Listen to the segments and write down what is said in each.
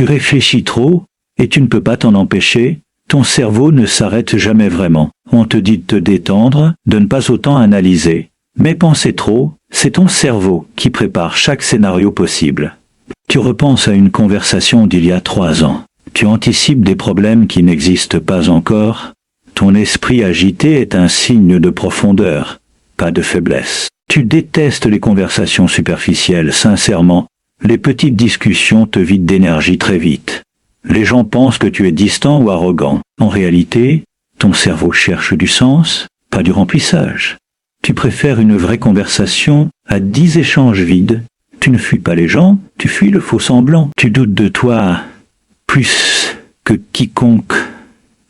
Tu réfléchis trop, et tu ne peux pas t'en empêcher, ton cerveau ne s'arrête jamais vraiment. On te dit de te détendre, de ne pas autant analyser. Mais penser trop, c'est ton cerveau qui prépare chaque scénario possible. Tu repenses à une conversation d'il y a 3 ans. Tu anticipes des problèmes qui n'existent pas encore. Ton esprit agité est un signe de profondeur, pas de faiblesse. Tu détestes les conversations superficielles, sincèrement. Les petites discussions te vident d'énergie très vite. Les gens pensent que tu es distant ou arrogant. En réalité, ton cerveau cherche du sens, pas du remplissage. Tu préfères une vraie conversation à 10 échanges vides. Tu ne fuis pas les gens, tu fuis le faux-semblant. Tu doutes de toi plus que quiconque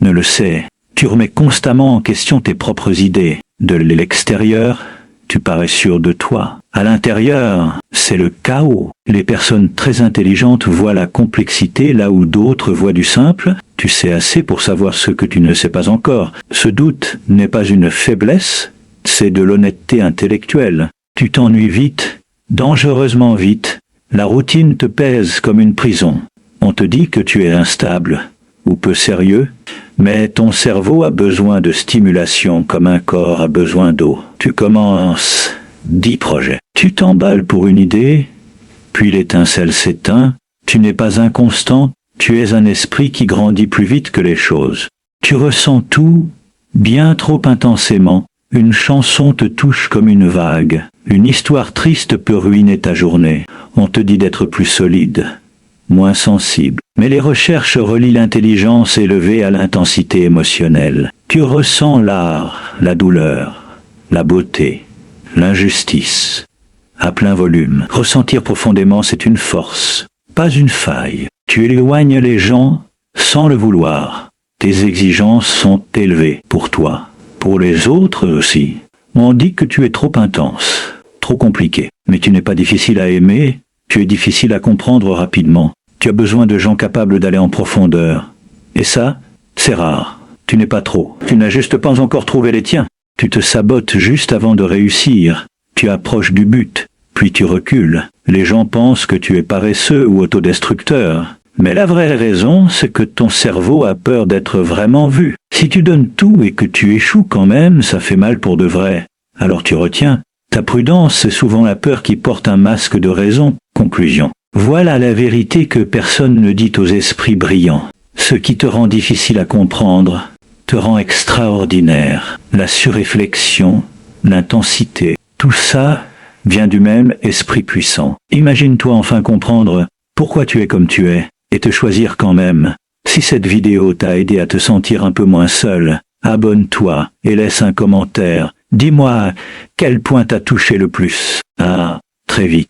ne le sait. Tu remets constamment en question tes propres idées. De l'extérieur, tu parais sûr de toi. À l'intérieur, c'est le chaos. Les personnes très intelligentes voient la complexité là où d'autres voient du simple. Tu sais assez pour savoir ce que tu ne sais pas encore. Ce doute n'est pas une faiblesse, c'est de l'honnêteté intellectuelle. Tu t'ennuies vite, dangereusement vite. La routine te pèse comme une prison. On te dit que tu es instable ou peu sérieux, mais ton cerveau a besoin de stimulation comme un corps a besoin d'eau. Tu commences 10 projets. Tu t'emballes pour une idée, puis l'étincelle s'éteint. Tu n'es pas inconstant, tu es un esprit qui grandit plus vite que les choses. Tu ressens tout, bien trop intensément. Une chanson te touche comme une vague. Une histoire triste peut ruiner ta journée. On te dit d'être plus solide, moins sensible. Mais les recherches relient l'intelligence élevée à l'intensité émotionnelle. Tu ressens l'art, la douleur, la beauté, l'injustice, à plein volume. Ressentir profondément, c'est une force, pas une faille. Tu éloignes les gens sans le vouloir. Tes exigences sont élevées pour toi, pour les autres aussi. On dit que tu es trop intense, trop compliqué. Mais tu n'es pas difficile à aimer, tu es difficile à comprendre rapidement. Tu as besoin de gens capables d'aller en profondeur. Et ça, c'est rare. Tu n'es pas trop. Tu n'as juste pas encore trouvé les tiens. Tu te sabotes juste avant de réussir. Tu approches du but, puis tu recules. Les gens pensent que tu es paresseux ou autodestructeur. Mais la vraie raison, c'est que ton cerveau a peur d'être vraiment vu. Si tu donnes tout et que tu échoues quand même, ça fait mal pour de vrai. Alors tu retiens. Ta prudence, c'est souvent la peur qui porte un masque de raison. Conclusion. Voilà la vérité que personne ne dit aux esprits brillants. Ce qui te rend difficile à comprendre te rend extraordinaire. La surréflexion, l'intensité, tout ça vient du même esprit puissant. Imagine-toi enfin comprendre pourquoi tu es comme tu es, et te choisir quand même. Si cette vidéo t'a aidé à te sentir un peu moins seul, abonne-toi et laisse un commentaire. Dis-moi quel point t'a touché le plus. À très vite.